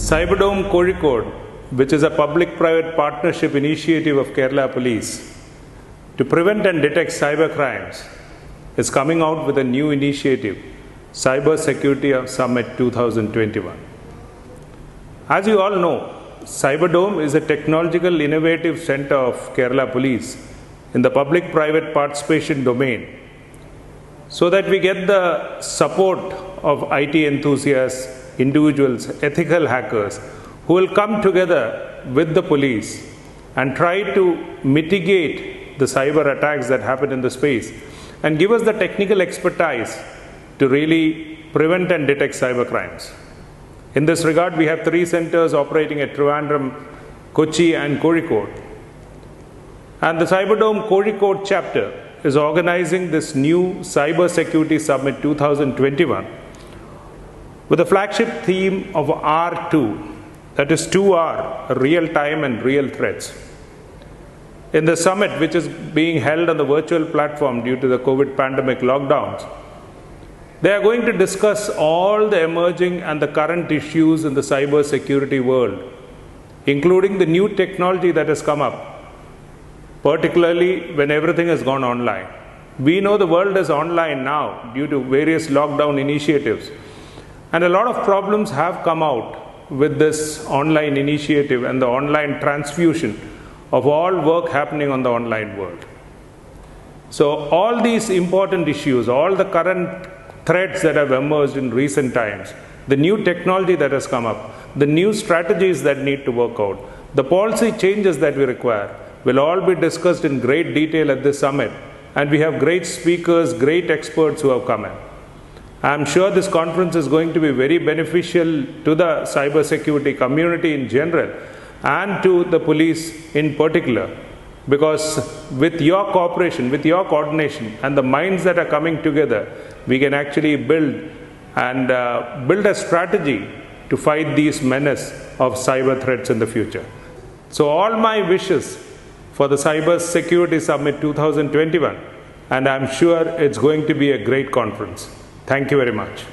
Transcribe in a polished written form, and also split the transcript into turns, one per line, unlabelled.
Cyberdome Kozhikode, which is a public-private partnership initiative of Kerala Police to prevent and detect cyber crimes, is coming out with a new initiative, Cyber Security Summit 2021. As you all know, Cyberdome is a technological innovative center of Kerala Police in the public-private participation domain, so that we get the support of IT enthusiasts, individuals, ethical hackers, who will come together with the police and try to mitigate the cyber attacks that happen in the space and give us the technical expertise to really prevent and detect cyber crimes. In this regard, we have 3 centers operating at Trivandrum, Kochi and Kozhikode. And the Cyberdome Kozhikode chapter is organizing this new Cyber Security Summit 2021 with a flagship theme of R2, that is 2R, real time and real threats. In the summit, which is being held on the virtual platform due to the COVID pandemic lockdowns, they are going to discuss all the emerging and the current issues in the cyber security world, including the new technology that has come up, particularly when everything has gone online. We know the world is online now due to various lockdown initiatives, and a lot of problems have come out with this online initiative and the online transfusion of all work happening on the online world. So all these important issues, all the current threats that have emerged in recent times, the new technology that has come up, the new strategies that need to work out, the policy changes that we require, will all be discussed in great detail at this summit, and we have great speakers, great experts who have come in. I am sure this conference is going to be very beneficial to the cybersecurity community in general and to the police in particular, because with your cooperation, with your coordination and the minds that are coming together, we can actually build a strategy to fight these menace of cyber threats in the future. So all my wishes for the Cyber Security Summit 2021, and I'm sure it's going to be a great conference. Thank you very much.